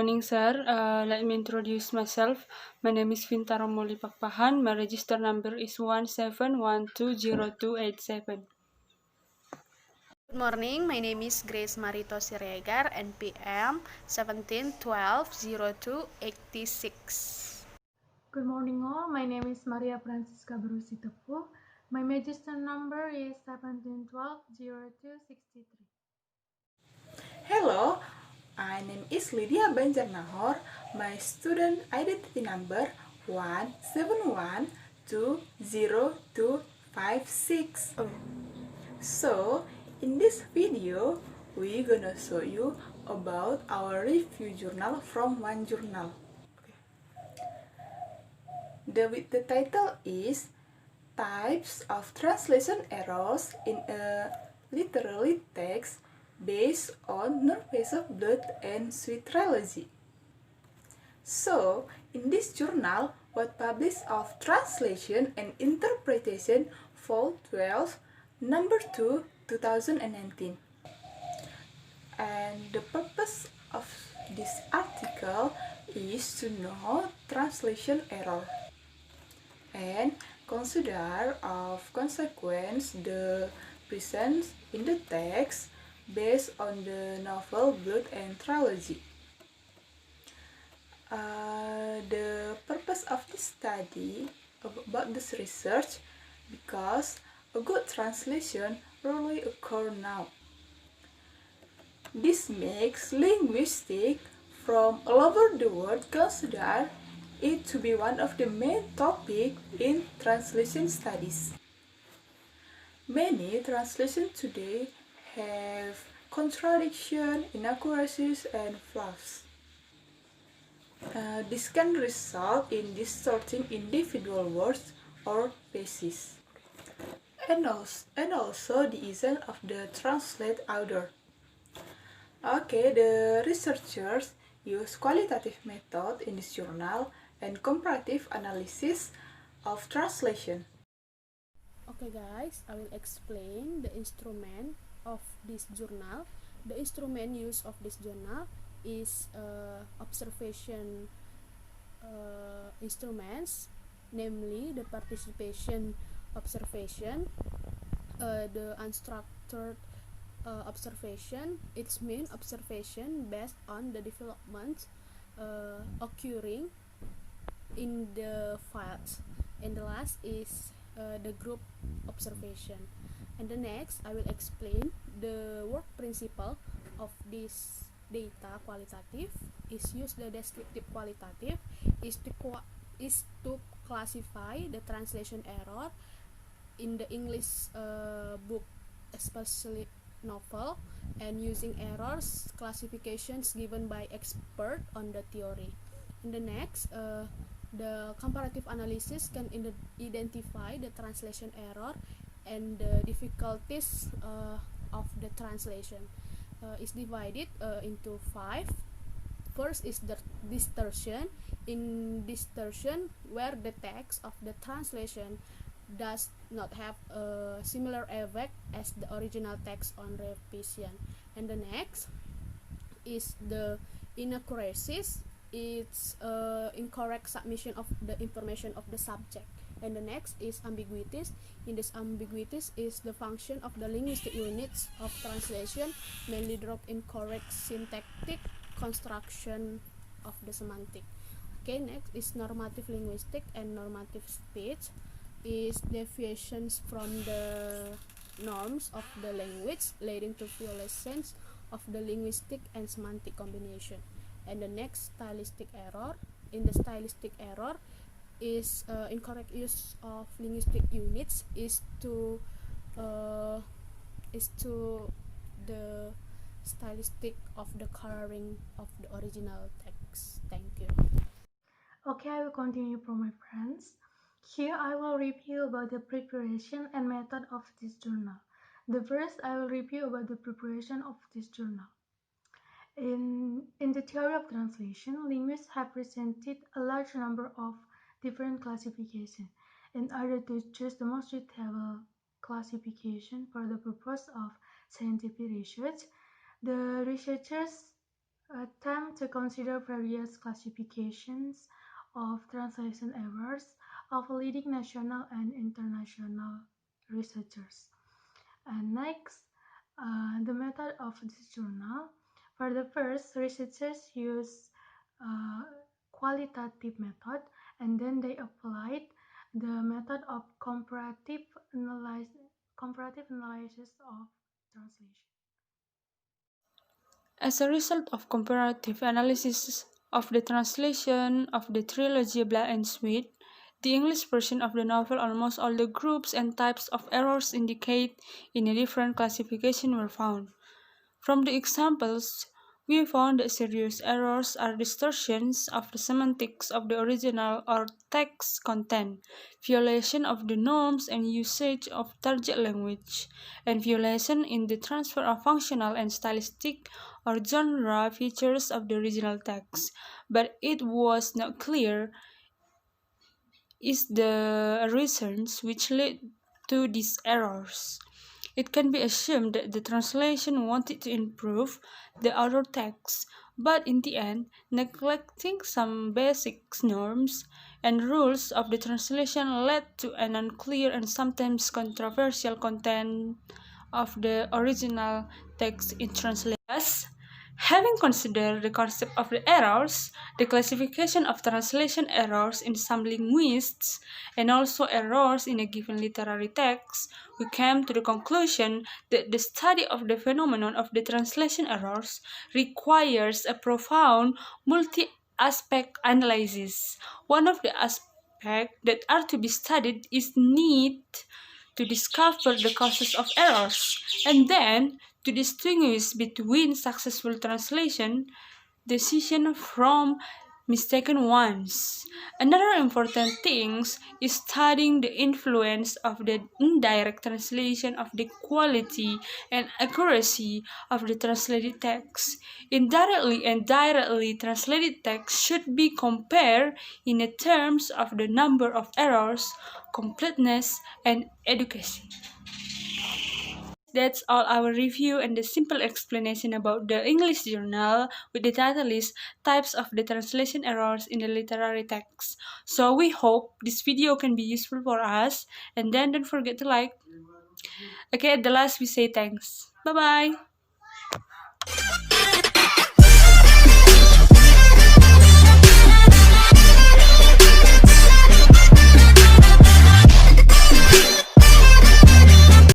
morning, sir. Let me introduce myself. My name is Vintara Moli Pakpahan. My register number is 17120287. Good morning, my name is Grace Marito Siregar, NPM 17120286. Good morning all, my name is Maria Francisca Berusitepu. My register number is 17120263. Hello, my name is Lydia Banjarnahor. My student identity number 171202256. So, in this video, we gonna show you about our review journal from one journal. The title is Types of Translation Errors in a Literary Text based on Northwest of Blood and Sweet Trilogy. So, in this journal, was published of Translation and Interpretation Fall 12, number 2, 2019. And the purpose of this article is to know translation error and consider of consequence the presence in the text based on the novel Blood and Trilogy. The purpose of this study about this research because a good translation rarely occur now. This makes linguistics from all over the world consider it to be one of the main topics in translation studies. Many translations today have contradiction, inaccuracies, and flaws. This can result in distorting individual words or phrases, and also the essence of the translate order. Okay, the researchers use qualitative method in this journal and comparative analysis of translation. Okay guys, I will explain the instrument of this journal. The instrument used of this journal is observation instruments, namely the participation observation, the unstructured observation. It's mean observation based on the development occurring in the files, and the last is the group observation. And the next I will explain the work principle of this data qualitative is use the descriptive qualitative is to classify the translation error in the English book, especially novel, and using errors classifications given by expert on the theory. In the next, the comparative analysis can identify the translation error and the difficulties of the translation. Is divided into 5. First is the distortion. In distortion, where the text of the translation does not have a similar effect as the original text on revision. And the next is the inaccuracies. It's incorrect submission of the information of the subject. And the next is ambiguities. In this ambiguities is the function of the linguistic units of translation, mainly drop incorrect syntactic construction of the semantic. Okay, next is normative linguistic and normative speech. Is deviations from the norms of the language leading to violations of the linguistic and semantic combination. And the next, stylistic error. In the stylistic error is incorrect use of linguistic units is to the stylistic of the coloring of the original text. Thank you. Okay, I will continue from my friends. Here I will review about the preparation and method of this journal. The first I will review about the preparation of this journal. In the theory of translation, linguists have presented a large number of different classifications in order to choose the most suitable classification for the purpose of scientific research. The researchers attempt to consider various classifications of translation errors of leading national and international researchers. And next, the method of this journal. For the first, researchers use qualitative method, and then they applied the method of comparative analysis of translation. As a result of comparative analysis of the translation of the trilogy Blood and Sweat, the English version of the novel, almost all the groups and types of errors indicated in a different classification were found. From the examples, we found that serious errors are distortions of the semantics of the original or text content, violation of the norms and usage of target language, and violation in the transfer of functional and stylistic or genre features of the original text. But it was not clear is the reasons which led to these errors. It can be assumed that the translation wanted to improve the outer text, but in the end, neglecting some basic norms and rules of the translation led to an unclear and sometimes controversial content of the original text in translation. Thus, having considered the concept of the errors, the classification of translation errors in some linguists, and also errors in a given literary text, we came to the conclusion that the study of the phenomenon of the translation errors requires a profound multi-aspect analysis. One of the aspects that are to be studied is need to discover the causes of errors, and then to distinguish between successful translation decision from mistaken ones. Another important thing is studying the influence of the indirect translation of the quality and accuracy of the translated text. Indirectly and directly translated text should be compared in the terms of the number of errors, completeness, and education. That's all our review and the simple explanation about the English journal with the title is Types of the Translation Errors in the Literary Text. So we hope this video can be useful for us, and then don't forget to like. Okay, at the last we say thanks. Bye bye.